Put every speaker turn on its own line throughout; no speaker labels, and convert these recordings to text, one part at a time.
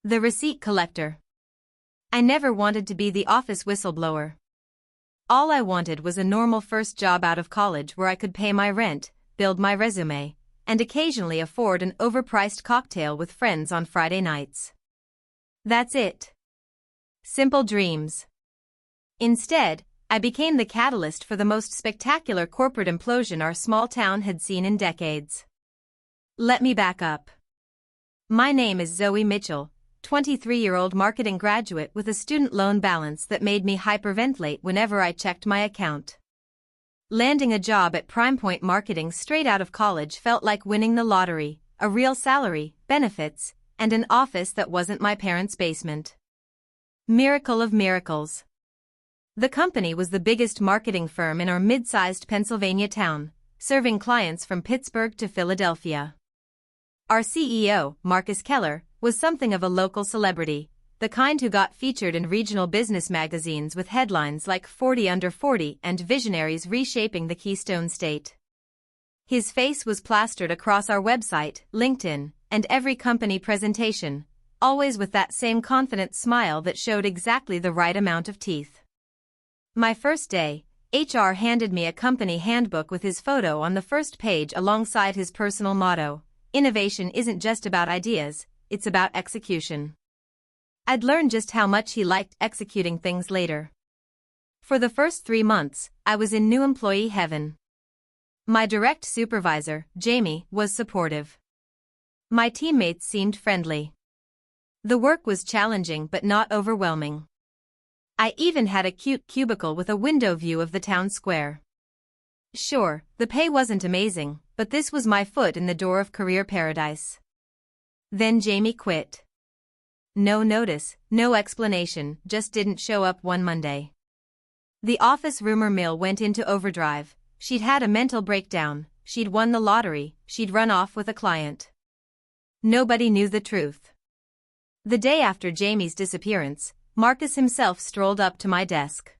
The receipt collector. I never wanted to be the office whistleblower. All I wanted was a normal first job out of college where I could pay my rent, build my resume, and occasionally afford an overpriced cocktail with friends on Friday nights. That's it. Simple dreams. Instead, I became the catalyst for the most spectacular corporate implosion our small town had seen in decades. Let me back up. My name is Zoe Mitchell, 23-year-old marketing graduate with a student loan balance that made me hyperventilate whenever I checked my account. Landing a job at PrimePoint Marketing straight out of college felt like winning the lottery, a real salary, benefits, and an office that wasn't my parents' basement. Miracle of miracles. The company was the biggest marketing firm in our mid-sized Pennsylvania town, serving clients from Pittsburgh to Philadelphia. Our CEO, Marcus Keller, was something of a local celebrity, the kind who got featured in regional business magazines with headlines like 40 Under 40 and Visionaries Reshaping the Keystone State. His face was plastered across our website, LinkedIn, and every company presentation, always with that same confident smile that showed exactly the right amount of teeth. My first day, HR handed me a company handbook with his photo on the first page alongside his personal motto, "Innovation isn't just about ideas, it's about execution." I'd learned just how much he liked executing things later. For the first 3 months, I was in new employee heaven. My direct supervisor, Jamie, was supportive. My teammates seemed friendly. The work was challenging but not overwhelming. I even had a cute cubicle with a window view of the town square. Sure, the pay wasn't amazing, but this was my foot in the door of career paradise. Then Jamie quit. No notice, no explanation, just didn't show up one Monday. The office rumor mill went into overdrive. She'd had a mental breakdown, she'd won the lottery, she'd run off with a client. Nobody knew the truth. The day after Jamie's disappearance, Marcus himself strolled up to my desk.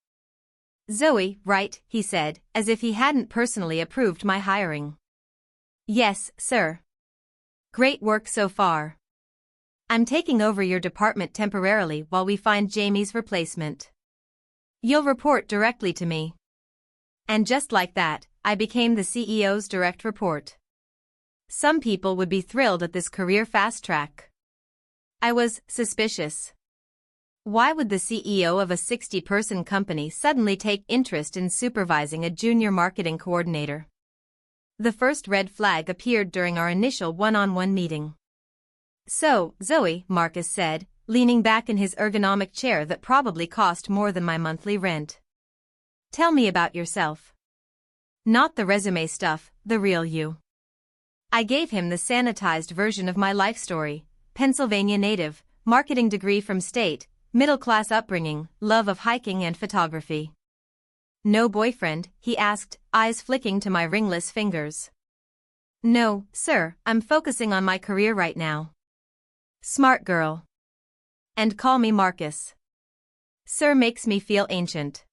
"Zoe, right," he said, as if he hadn't personally approved my hiring. "Yes, sir. Great work so far. I'm taking over your department temporarily while we find Jamie's replacement. You'll report directly to me." And just like that, I became the CEO's direct report. Some people would be thrilled at this career fast track. I was suspicious. Why would the CEO of a 60-person company suddenly take interest in supervising a junior marketing coordinator? The first red flag appeared during our initial one-on-one meeting. "So, Zoe," Marcus said, leaning back in his ergonomic chair that probably cost more than my monthly rent. "Tell me about yourself. Not the resume stuff, the real you." I gave him the sanitized version of my life story: Pennsylvania native, marketing degree from state, middle-class upbringing, love of hiking and photography. "No boyfriend?" he asked, eyes flicking to my ringless fingers. "No, sir, I'm focusing on my career right now." "Smart girl. And call me Marcus. Sir makes me feel ancient."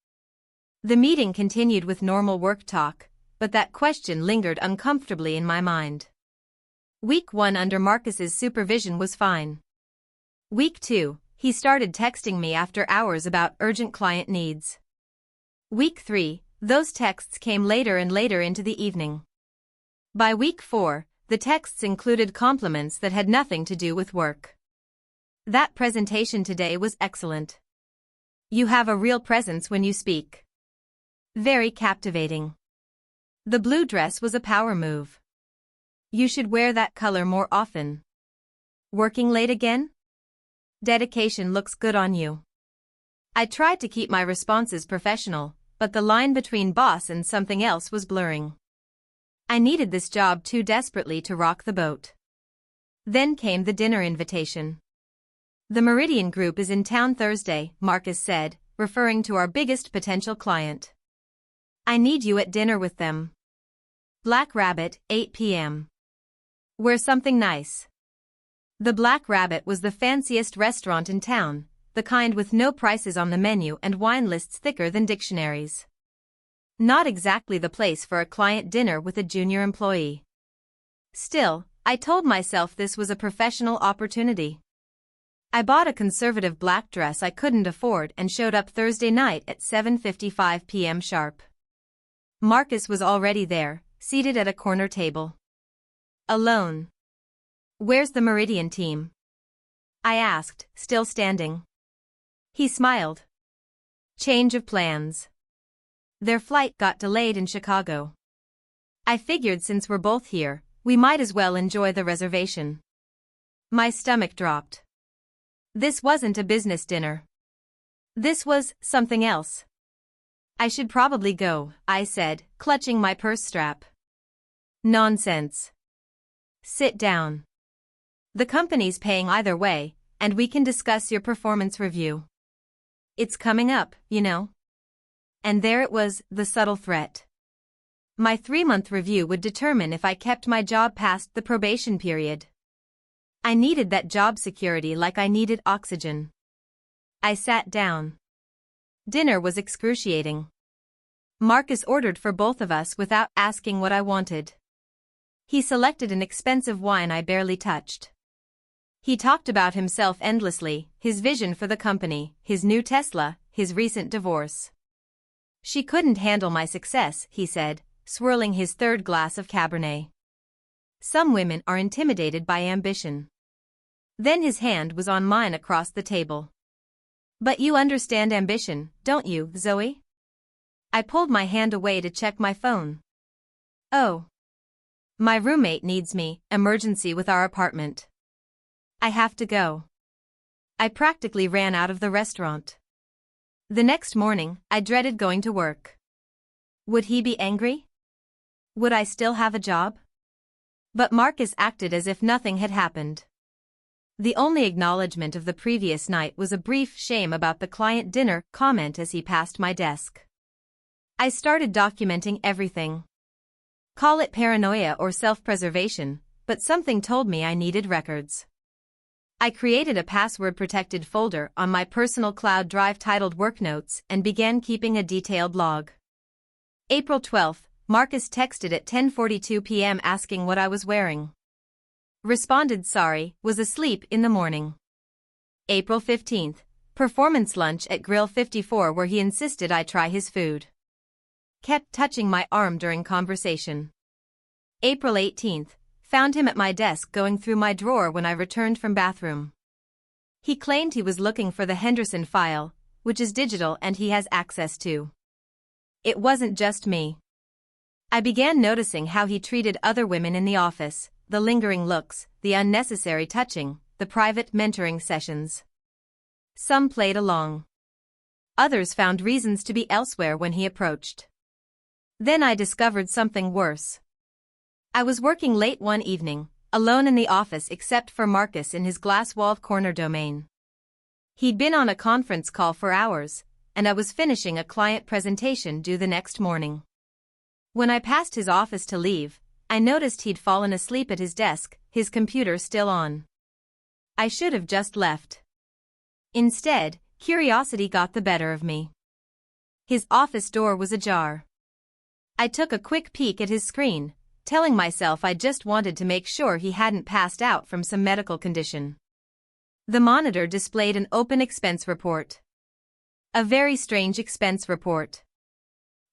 The meeting continued with normal work talk, but that question lingered uncomfortably in my mind. Week 1 under Marcus's supervision was fine. Week 2, he started texting me after hours about urgent client needs. Week 3, those texts came later and later into the evening. By week 4, the texts included compliments that had nothing to do with work. "That presentation today was excellent. You have a real presence when you speak. Very captivating. The blue dress was a power move. You should wear that color more often. Working late again? Dedication looks good on you." I tried to keep my responses professional, but the line between boss and something else was blurring. I needed this job too desperately to rock the boat. Then came the dinner invitation. "The Meridian Group is in town Thursday," Marcus said, referring to our biggest potential client. "I need you at dinner with them. Black Rabbit, 8 p.m. Wear something nice." The Black Rabbit was the fanciest restaurant in town, the kind with no prices on the menu and wine lists thicker than dictionaries. Not exactly the place for a client dinner with a junior employee. Still, I told myself this was a professional opportunity. I bought a conservative black dress I couldn't afford and showed up Thursday night at 7:55 p.m. sharp. Marcus was already there, seated at a corner table. Alone. "Where's the Meridian team?" I asked, still standing. He smiled. "Change of plans. Their flight got delayed in Chicago. I figured since we're both here, we might as well enjoy the reservation." My stomach dropped. This wasn't a business dinner. This was something else. "I should probably go," I said, clutching my purse strap. "Nonsense. Sit down. The company's paying either way, and we can discuss your performance review. It's coming up, you know." And there it was, the subtle threat. My 3-month review would determine if I kept my job past the probation period. I needed that job security like I needed oxygen. I sat down. Dinner was excruciating. Marcus ordered for both of us without asking what I wanted. He selected an expensive wine I barely touched. He talked about himself endlessly, his vision for the company, his new Tesla, his recent divorce. "She couldn't handle my success," he said, swirling his 3rd glass of Cabernet. "Some women are intimidated by ambition." Then his hand was on mine across the table. "But you understand ambition, don't you, Zoe?" I pulled my hand away to check my phone. "Oh. My roommate needs me, emergency with our apartment. I have to go." I practically ran out of the restaurant. The next morning, I dreaded going to work. Would he be angry? Would I still have a job? But Marcus acted as if nothing had happened. The only acknowledgement of the previous night was a brief shame about the client dinner comment as he passed my desk. I started documenting everything. Call it paranoia or self-preservation, but something told me I needed records. I created a password-protected folder on my personal cloud drive titled Work Notes and began keeping a detailed log. April 12th, Marcus texted at 10:42 p.m. asking what I was wearing. Responded sorry, was asleep in the morning. April 15th, performance lunch at Grill 54 where he insisted I try his food. Kept touching my arm during conversation. April 18th, found him at my desk going through my drawer when I returned from bathroom. He claimed he was looking for the Henderson file, which is digital and he has access to. It wasn't just me. I began noticing how he treated other women in the office, the lingering looks, the unnecessary touching, the private mentoring sessions. Some played along. Others found reasons to be elsewhere when he approached. Then I discovered something worse. I was working late one evening, alone in the office except for Marcus in his glass-walled corner domain. He'd been on a conference call for hours, and I was finishing a client presentation due the next morning. When I passed his office to leave, I noticed he'd fallen asleep at his desk, his computer still on. I should have just left. Instead, curiosity got the better of me. His office door was ajar. I took a quick peek at his screen, telling myself I just wanted to make sure he hadn't passed out from some medical condition. The monitor displayed an open expense report. A very strange expense report.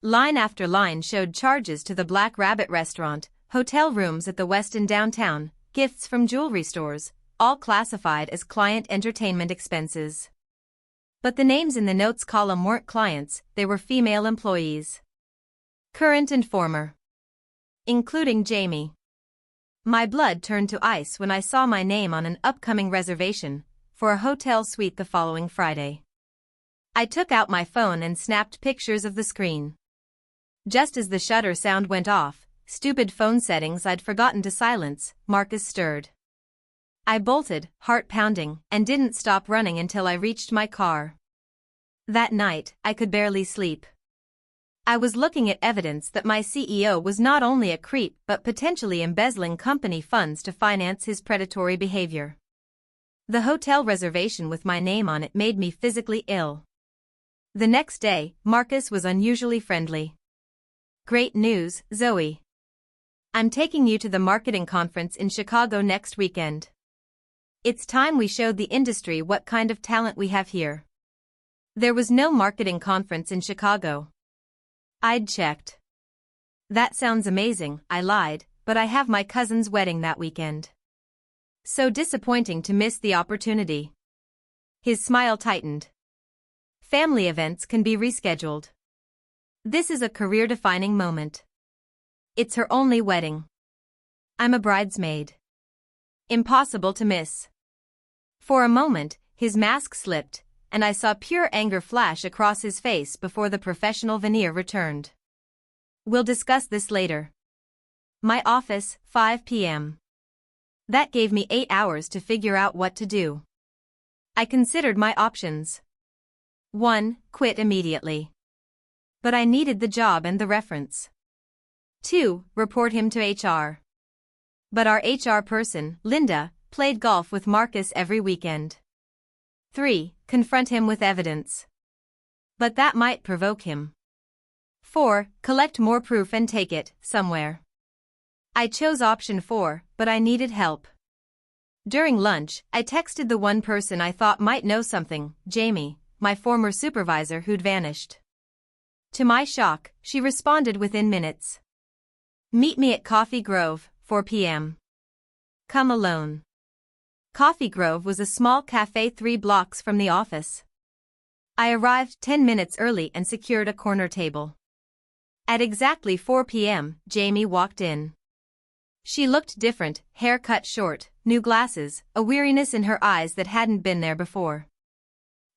Line after line showed charges to the Black Rabbit restaurant, hotel rooms at the Westin downtown, gifts from jewelry stores, all classified as client entertainment expenses. But the names in the notes column weren't clients, they were female employees. Current and former. Including Jamie. My blood turned to ice when I saw my name on an upcoming reservation for a hotel suite the following Friday. I took out my phone and snapped pictures of the screen. Just as the shutter sound went off, stupid phone settings I'd forgotten to silence, Marcus stirred. I bolted, heart pounding, and didn't stop running until I reached my car. That night, I could barely sleep. I was looking at evidence that my CEO was not only a creep but potentially embezzling company funds to finance his predatory behavior. The hotel reservation with my name on it made me physically ill. The next day, Marcus was unusually friendly. Great news, Zoe. I'm taking you to the marketing conference in Chicago next weekend. It's time we showed the industry what kind of talent we have here. There was no marketing conference in Chicago. I'd checked. That sounds amazing, I lied, but I have my cousin's wedding that weekend. So disappointing to miss the opportunity. His smile tightened. Family events can be rescheduled. This is a career-defining moment. It's her only wedding. I'm a bridesmaid. Impossible to miss. For a moment, his mask slipped, and I saw pure anger flash across his face before the professional veneer returned. We'll discuss this later. My office, 5 p.m. That gave me 8 hours to figure out what to do. I considered my options. 1. Quit immediately. But I needed the job and the reference. 2. Report him to HR. But our HR person, Linda, played golf with Marcus every weekend. 3. Confront him with evidence. But that might provoke him. 4. Collect more proof and take it somewhere. I chose option 4, but I needed help. During lunch, I texted the one person I thought might know something, Jamie, my former supervisor who'd vanished. To my shock, she responded within minutes. Meet me at Coffee Grove, 4 p.m. Come alone. Coffee Grove was a small cafe 3 blocks from the office. I arrived 10 minutes early and secured a corner table. At exactly 4 p.m., Jamie walked in. She looked different, hair cut short, new glasses, a weariness in her eyes that hadn't been there before.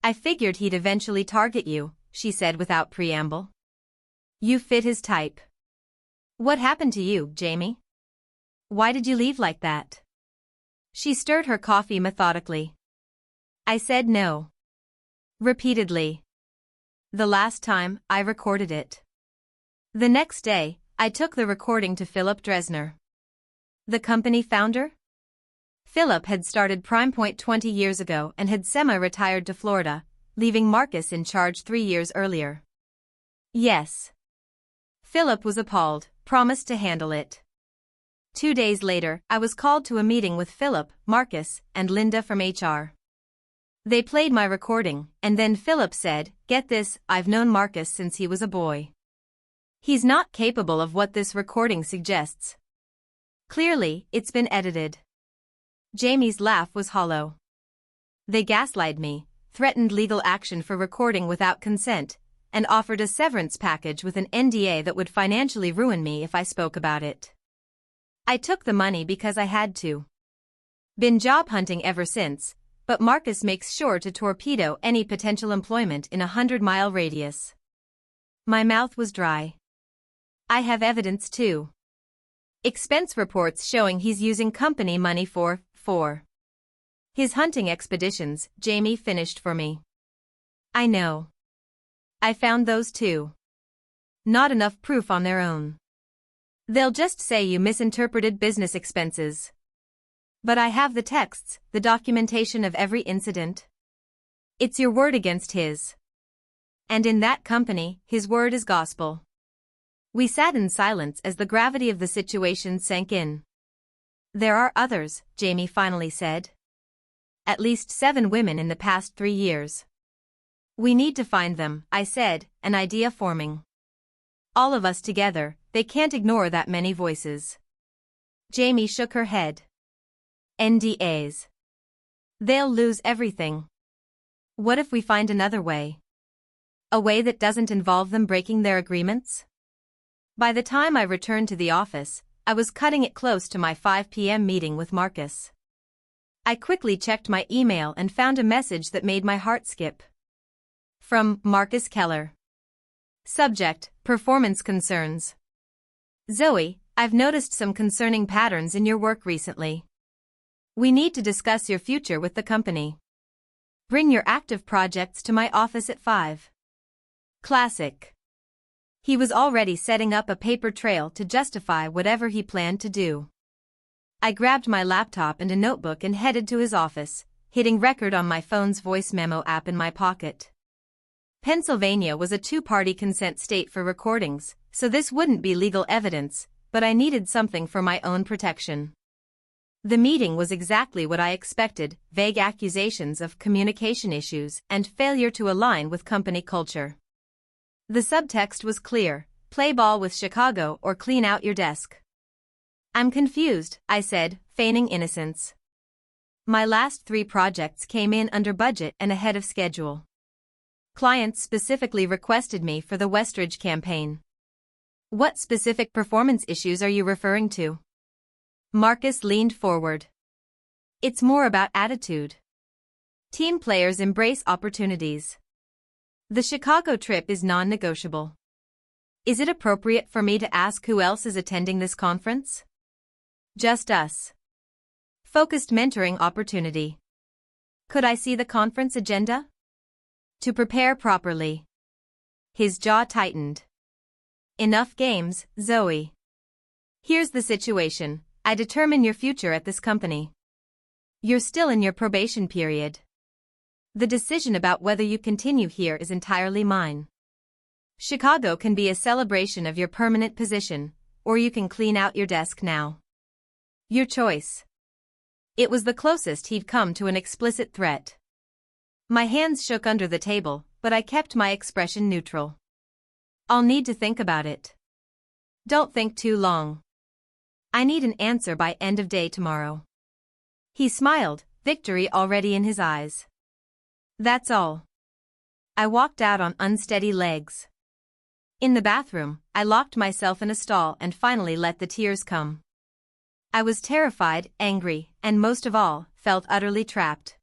I figured he'd eventually target you, she said without preamble. You fit his type. What happened to you, Jamie? Why did you leave like that? She stirred her coffee methodically. I said no. Repeatedly. The last time, I recorded it. The next day, I took the recording to Philip Dresner. The company founder? Philip had started PrimePoint 20 years ago and had semi-retired to Florida, leaving Marcus in charge 3 years earlier. Yes. Philip was appalled, promised to handle it. 2 days later, I was called to a meeting with Philip, Marcus, and Linda from HR. They played my recording, and then Philip said, "Get this, I've known Marcus since he was a boy. He's not capable of what this recording suggests. Clearly, it's been edited." Jamie's laugh was hollow. They gaslighted me, threatened legal action for recording without consent, and offered a severance package with an NDA that would financially ruin me if I spoke about it. I took the money because I had to. Been job hunting ever since, but Marcus makes sure to torpedo any potential employment in a 100-mile radius. My mouth was dry. I have evidence too. Expense reports showing he's using company money for his hunting expeditions, Jamie finished for me. I know. I found those too. Not enough proof on their own. They'll just say you misinterpreted business expenses. But I have the texts, the documentation of every incident. It's your word against his. And in that company, his word is gospel. We sat in silence as the gravity of the situation sank in. There are others, Jamie finally said. At least 7 women in the past 3 years. We need to find them, I said, an idea forming. All of us together, they can't ignore that many voices. Jamie shook her head. NDAs. They'll lose everything. What if we find another way? A way that doesn't involve them breaking their agreements? By the time I returned to the office, I was cutting it close to my 5 p.m. meeting with Marcus. I quickly checked my email and found a message that made my heart skip. From Marcus Keller. Subject, performance concerns. Zoe, I've noticed some concerning patterns in your work recently. We need to discuss your future with the company. Bring your active projects to my office at 5. Classic. He was already setting up a paper trail to justify whatever he planned to do. I grabbed my laptop and a notebook and headed to his office, hitting record on my phone's voice memo app in my pocket. Pennsylvania was a 2-party consent state for recordings, so this wouldn't be legal evidence, but I needed something for my own protection. The meeting was exactly what I expected: vague accusations of communication issues and failure to align with company culture. The subtext was clear: play ball with Chicago or clean out your desk. I'm confused, I said, feigning innocence. My last 3 projects came in under budget and ahead of schedule. Clients specifically requested me for the Westridge campaign. What specific performance issues are you referring to? Marcus leaned forward. It's more about attitude. Team players embrace opportunities. The Chicago trip is non-negotiable. Is it appropriate for me to ask who else is attending this conference? Just us. Focused mentoring opportunity. Could I see the conference agenda? To prepare properly. His jaw tightened. Enough games, Zoe. Here's the situation: I determine your future at this company. You're still in your probation period. The decision about whether you continue here is entirely mine. Chicago can be a celebration of your permanent position, or you can clean out your desk now. Your choice. It was the closest he'd come to an explicit threat. My hands shook under the table, but I kept my expression neutral. I'll need to think about it. Don't think too long. I need an answer by end of day tomorrow. He smiled, victory already in his eyes. That's all. I walked out on unsteady legs. In the bathroom, I locked myself in a stall and finally let the tears come. I was terrified, angry, and most of all, felt utterly trapped.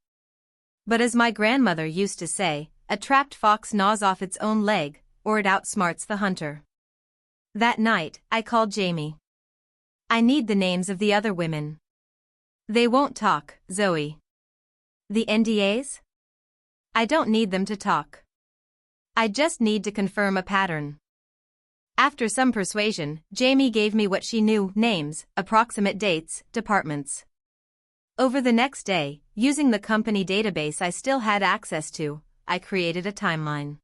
But as my grandmother used to say, a trapped fox gnaws off its own leg, or it outsmarts the hunter. That night, I called Jamie. I need the names of the other women. They won't talk, Zoe. The NDAs? I don't need them to talk. I just need to confirm a pattern. After some persuasion, Jamie gave me what she knew: names, approximate dates, departments. Over the next day, using the company database I still had access to, I created a timeline.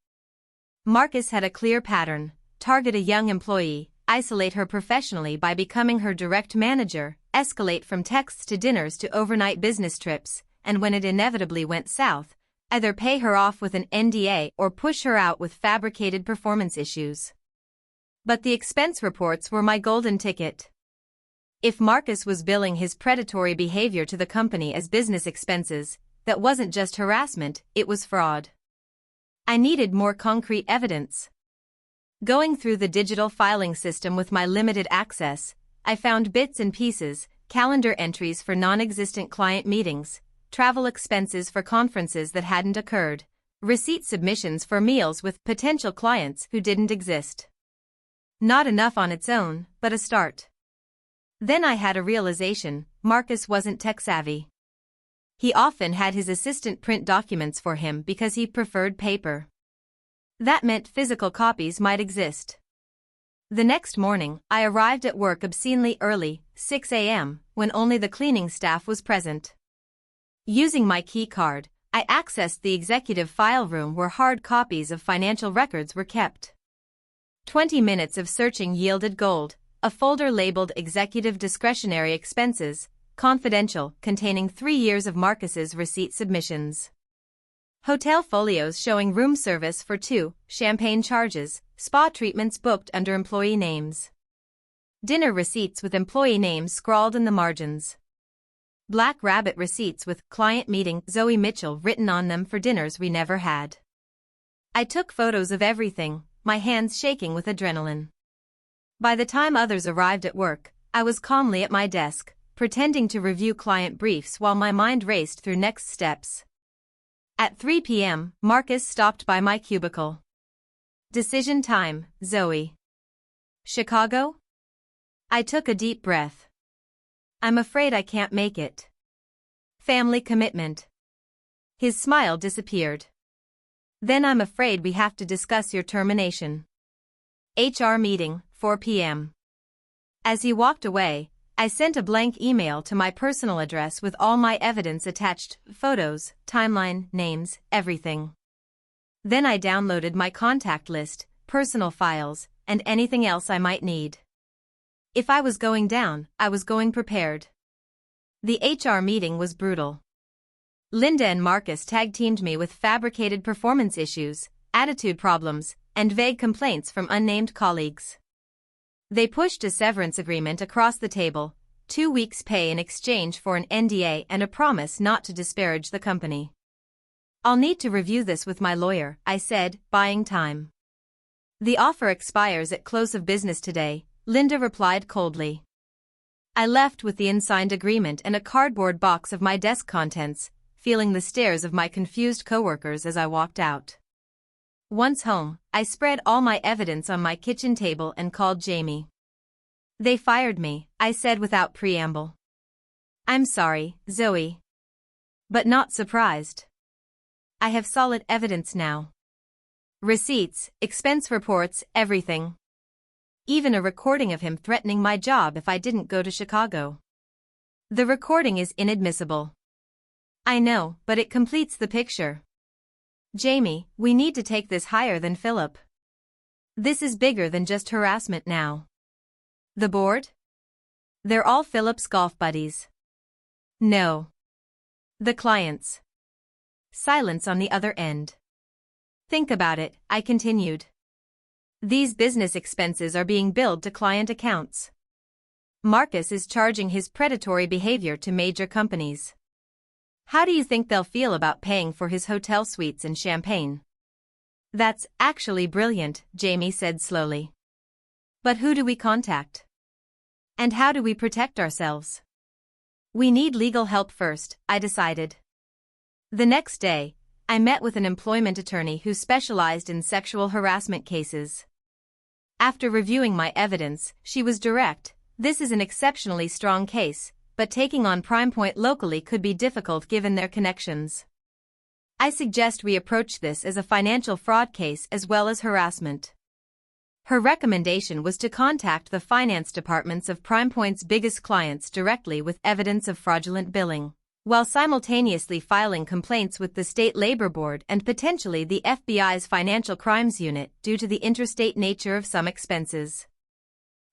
Marcus had a clear pattern: target a young employee, isolate her professionally by becoming her direct manager, escalate from texts to dinners to overnight business trips, and when it inevitably went south, either pay her off with an NDA or push her out with fabricated performance issues. But the expense reports were my golden ticket. If Marcus was billing his predatory behavior to the company as business expenses, that wasn't just harassment, it was fraud. I needed more concrete evidence. Going through the digital filing system with my limited access, I found bits and pieces: calendar entries for non-existent client meetings, travel expenses for conferences that hadn't occurred, receipt submissions for meals with potential clients who didn't exist. Not enough on its own, but a start. Then I had a realization: Marcus wasn't tech-savvy. He often had his assistant print documents for him because he preferred paper. That meant physical copies might exist. The next morning, I arrived at work obscenely early, 6 a.m., when only the cleaning staff was present. Using my key card, I accessed the executive file room where hard copies of financial records were kept. 20 minutes of searching yielded gold: a folder labeled Executive Discretionary Expenses, Confidential, containing 3 years of Marcus's receipt submissions. Hotel folios showing room service for 2, champagne charges, spa treatments booked under employee names. Dinner receipts with employee names scrawled in the margins. Black Rabbit receipts with client meeting Zoe Mitchell written on them for dinners we never had. I took photos of everything, my hands shaking with adrenaline. By the time others arrived at work, I was calmly at my desk, pretending to review client briefs while my mind raced through next steps. At 3 p.m., Marcus stopped by my cubicle. Decision time, Zoe. Chicago? I took a deep breath. I'm afraid I can't make it. Family commitment. His smile disappeared. Then I'm afraid we have to discuss your termination. HR meeting, 4 p.m. As he walked away, I sent a blank email to my personal address with all my evidence attached: photos, timeline, names, everything. Then I downloaded my contact list, personal files, and anything else I might need. If I was going down, I was going prepared. The HR meeting was brutal. Linda and Marcus tag-teamed me with fabricated performance issues, attitude problems, and vague complaints from unnamed colleagues. They pushed a severance agreement across the table, 2 weeks' pay in exchange for an NDA and a promise not to disparage the company. "I'll need to review this with my lawyer," I said, buying time. "The offer expires at close of business today," Linda replied coldly. I left with the unsigned agreement and a cardboard box of my desk contents, feeling the stares of my confused coworkers as I walked out. Once home, I spread all my evidence on my kitchen table and called Jamie. "They fired me," I said without preamble. "I'm sorry, Zoe. But not surprised. I have solid evidence now. Receipts, expense reports, everything. Even a recording of him threatening my job if I didn't go to Chicago. The recording is inadmissible." "I know, but it completes the picture. Jamie, we need to take this higher than Philip. This is bigger than just harassment now." "The board? They're all Philip's golf buddies." "No. The clients." Silence on the other end. "Think about it," I continued. "These business expenses are being billed to client accounts. Marcus is charging his predatory behavior to major companies. How do you think they'll feel about paying for his hotel suites and champagne?" "That's actually brilliant," Jamie said slowly. "But who do we contact? And how do we protect ourselves?" "We need legal help first," I decided. The next day, I met with an employment attorney who specialized in sexual harassment cases. After reviewing my evidence, she was direct. "This is an exceptionally strong case, but taking on PrimePoint locally could be difficult given their connections. I suggest we approach this as a financial fraud case as well as harassment." Her recommendation was to contact the finance departments of PrimePoint's biggest clients directly with evidence of fraudulent billing, while simultaneously filing complaints with the State Labor Board and potentially the FBI's Financial Crimes Unit due to the interstate nature of some expenses.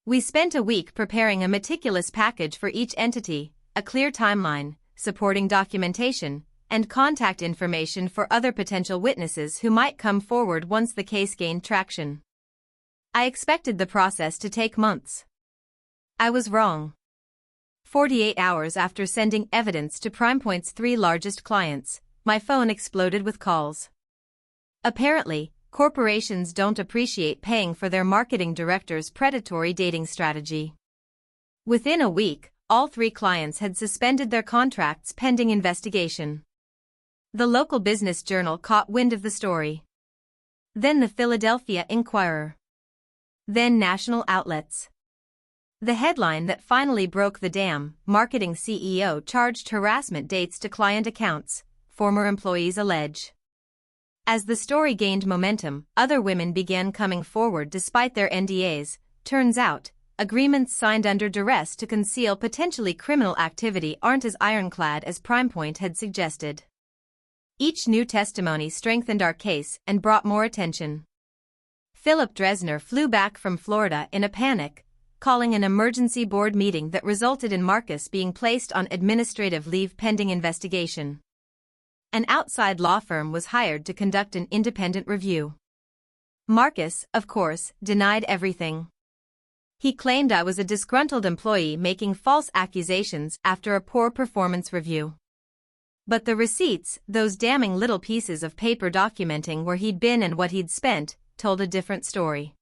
We spent a week preparing a meticulous package for each entity, a clear timeline, supporting documentation, and contact information for other potential witnesses who might come forward once the case gained traction. I expected the process to take months. I was wrong. 48 hours after sending evidence to PrimePoint's 3 largest clients, my phone exploded with calls. Apparently, corporations don't appreciate paying for their marketing director's predatory dating strategy. Within a week, all 3 clients had suspended their contracts pending investigation. The local business journal caught wind of the story. Then the Philadelphia Inquirer. Then national outlets. The headline that finally broke the dam: marketing CEO charged harassment dates to client accounts, former employees allege. As the story gained momentum, other women began coming forward despite their NDAs. Turns out, agreements signed under duress to conceal potentially criminal activity aren't as ironclad as PrimePoint had suggested. Each new testimony strengthened our case and brought more attention. Philip Dresner flew back from Florida in a panic, calling an emergency board meeting that resulted in Marcus being placed on administrative leave pending investigation. An outside law firm was hired to conduct an independent review. Marcus, of course, denied everything. He claimed I was a disgruntled employee making false accusations after a poor performance review. But the receipts, those damning little pieces of paper documenting where he'd been and what he'd spent, told a different story.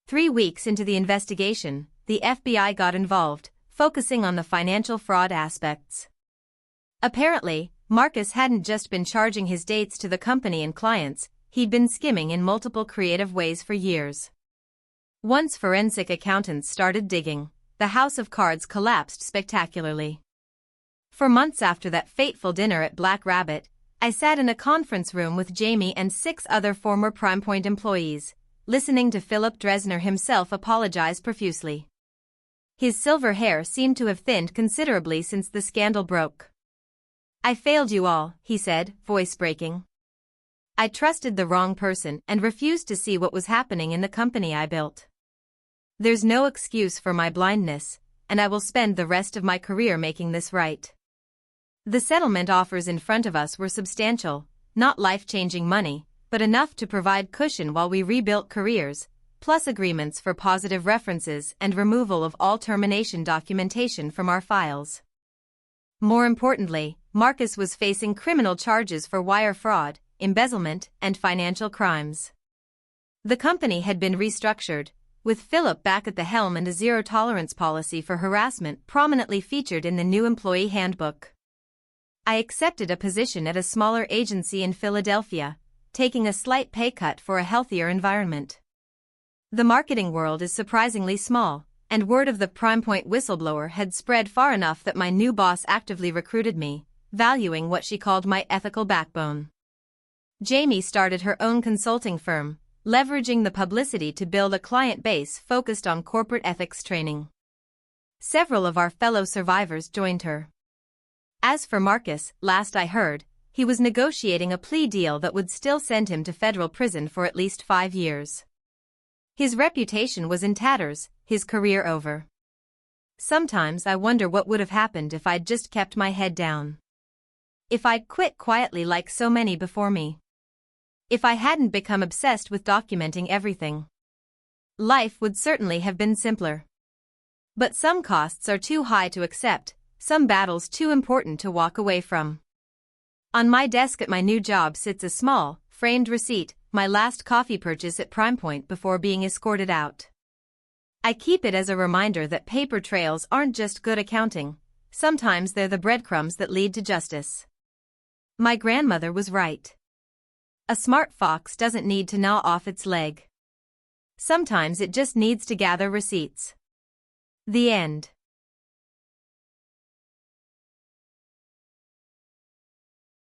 3 weeks into the investigation, the FBI got involved, focusing on the financial fraud aspects. Apparently, Marcus hadn't just been charging his dates to the company and clients, he'd been skimming in multiple creative ways for years. Once forensic accountants started digging, the house of cards collapsed spectacularly. For months after that fateful dinner at Black Rabbit, I sat in a conference room with Jamie and 6 other former PrimePoint employees, listening to Philip Dresner himself apologize profusely. His silver hair seemed to have thinned considerably since the scandal broke. "I failed you all," he said, voice breaking. "I trusted the wrong person and refused to see what was happening in the company I built. There's no excuse for my blindness, and I will spend the rest of my career making this right. The settlement offers in front of us were substantial, not life-changing money, but enough to provide cushion while we rebuilt careers, plus agreements for positive references and removal of all termination documentation from our files. More importantly, Marcus was facing criminal charges for wire fraud, embezzlement, and financial crimes. The company had been restructured, with Philip back at the helm and a zero-tolerance policy for harassment prominently featured in the new employee handbook. I accepted a position at a smaller agency in Philadelphia, taking a slight pay cut for a healthier environment. The marketing world is surprisingly small, and word of the PrimePoint whistleblower had spread far enough that my new boss actively recruited me, valuing what she called my ethical backbone. Jamie started her own consulting firm, leveraging the publicity to build a client base focused on corporate ethics training. Several of our fellow survivors joined her. As for Marcus, last I heard, he was negotiating a plea deal that would still send him to federal prison for at least 5 years. His reputation was in tatters, his career over. Sometimes I wonder what would have happened if I'd just kept my head down. If I'd quit quietly like so many before me. If I hadn't become obsessed with documenting everything. Life would certainly have been simpler. But some costs are too high to accept, some battles too important to walk away from. On my desk at my new job sits a small, framed receipt, my last coffee purchase at PrimePoint before being escorted out. I keep it as a reminder that paper trails aren't just good accounting, sometimes they're the breadcrumbs that lead to justice. My grandmother was right. A smart fox doesn't need to gnaw off its leg. Sometimes it just needs to gather receipts. The end.